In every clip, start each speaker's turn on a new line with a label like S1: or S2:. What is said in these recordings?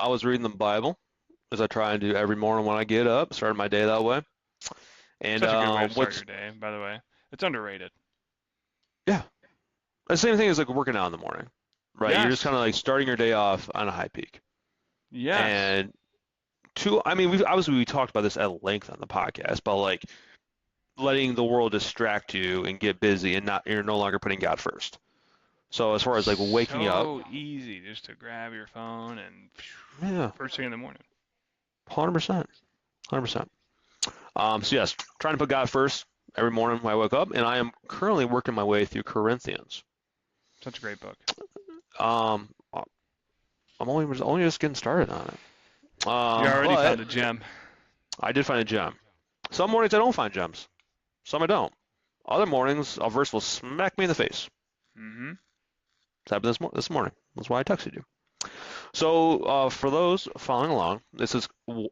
S1: I was reading the Bible, as I try and do every morning when I get up, starting my day that way. And
S2: Such a good way to start
S1: what's
S2: your day, by the way. It's underrated.
S1: yeah, the same thing as like working out in the morning, right? You're just
S2: Yes.
S1: kind of like starting your day off on a high peak.
S2: Yes.
S1: And two, I mean, we talked about this at length on the podcast, but like letting the world distract you and get busy and not you're no longer putting God first. So as far as like waking up,
S2: So easy just to grab your phone and
S1: yeah,
S2: first thing in the morning.
S1: 100%, 100%. So yes, trying to put God first every morning when I wake up, and I am currently working my way through Corinthians.
S2: Such a great book.
S1: Um, I'm only just getting started on it.
S2: You already
S1: But
S2: found a gem.
S1: I did find a gem. Some mornings I don't find gems. Some I don't. Other mornings a verse will smack me in the face.
S2: Mm-hmm.
S1: It's happened this morning. That's why I texted you. So for those following along, this is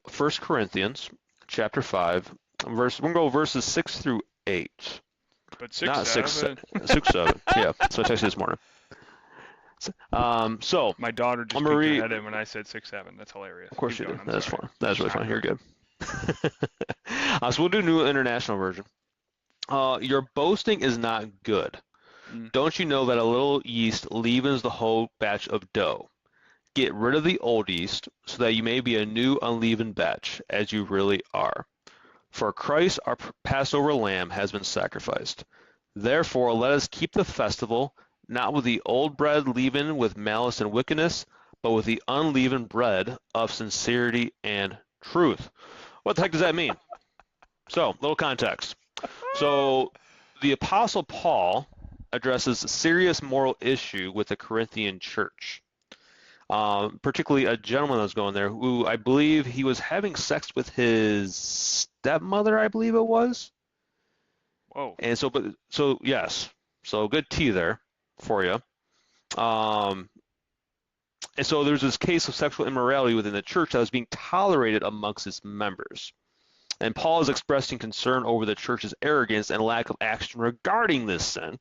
S1: First Corinthians chapter 5, verse. We're gonna go verses 6 through 8.
S2: But
S1: Not 6,
S2: 6-7.
S1: 6, 7. Yeah, so I texted you this morning. So
S2: My daughter just
S1: I'm gonna
S2: peeked her
S1: read.
S2: head in when I said 6-7. That's hilarious.
S1: Of course
S2: Keep
S1: you do.
S2: going. I'm
S1: That's
S2: sorry.
S1: fun. That's really fun.
S2: Shocker.
S1: You're good. So we'll do New International Version. Your boasting is not good.
S2: Mm.
S1: Don't you know that a little yeast leavens the whole batch of dough? Get rid of the old yeast, so that you may be a new unleavened batch, as you really are. For Christ, our Passover lamb, has been sacrificed. Therefore, let us keep the festival, not with the old bread leavened with malice and wickedness, but with the unleavened bread of sincerity and truth. What the heck does that mean? So, little context. So, the Apostle Paul addresses a serious moral issue with the Corinthian church. Particularly a gentleman that was going there who I believe he was having sex with his stepmother, I believe it was.
S2: Whoa.
S1: And so, but so yes, so good tea there for you. Um, and so there's this case of sexual immorality within the church that was being tolerated amongst its members. And Paul is expressing concern over the church's arrogance and lack of action regarding this sin,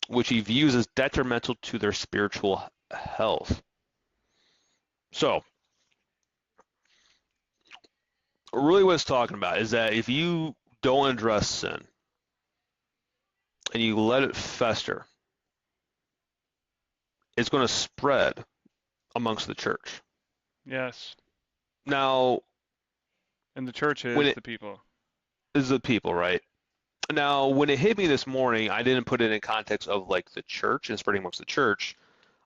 S1: which he views as detrimental to their spiritual health. So, really what it's talking about is that if you don't address sin and you let it fester, it's going to spread amongst the church.
S2: Yes.
S1: Now,
S2: And the church
S1: when
S2: is
S1: it
S2: the people.
S1: is the people, right? Now, when it hit me this morning, I didn't put it in context of like the church and spreading amongst the church.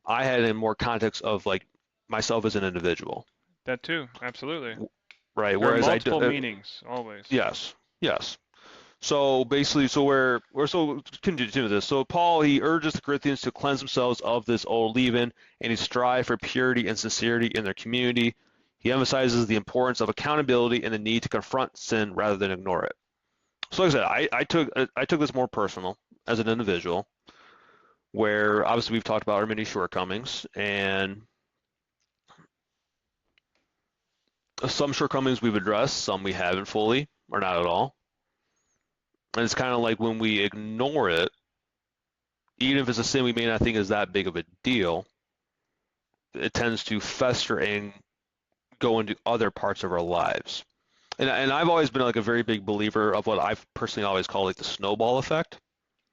S1: I had it in more context of like myself as an individual,
S2: That too. Absolutely.
S1: right?
S2: There are
S1: Whereas
S2: multiple meanings, always.
S1: yes, yes. So basically, so we're so continue with this. So Paul he urges the Corinthians to cleanse themselves of this old leaven, and he strive for purity and sincerity in their community. He emphasizes the importance of accountability and the need to confront sin rather than ignore it. So like I said, I took this more personal as an individual, where obviously we've talked about our many shortcomings, and some shortcomings we've addressed, some we haven't fully or not at all. And it's kind of like when we ignore it, even if it's a sin we may not think is that big of a deal, it tends to fester and go into other parts of our lives. And I've always been like a very big believer of what I've personally always called like the snowball effect,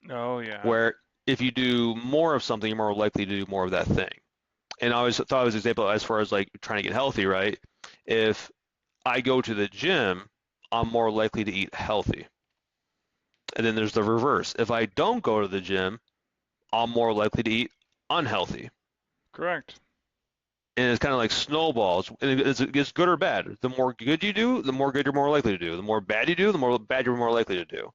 S2: Oh, yeah.
S1: where if you do more of something, you're more likely to do more of that thing. And I always thought it was an example as far as like trying to get healthy, right? If I go to the gym, I'm more likely to eat healthy. And then there's the reverse. If I don't go to the gym, I'm more likely to eat unhealthy.
S2: Correct.
S1: And it's kind of like snowballs. And it's good or bad. The more good you do, the more good you're more likely to do. The more bad you do, the more bad you're more likely to do.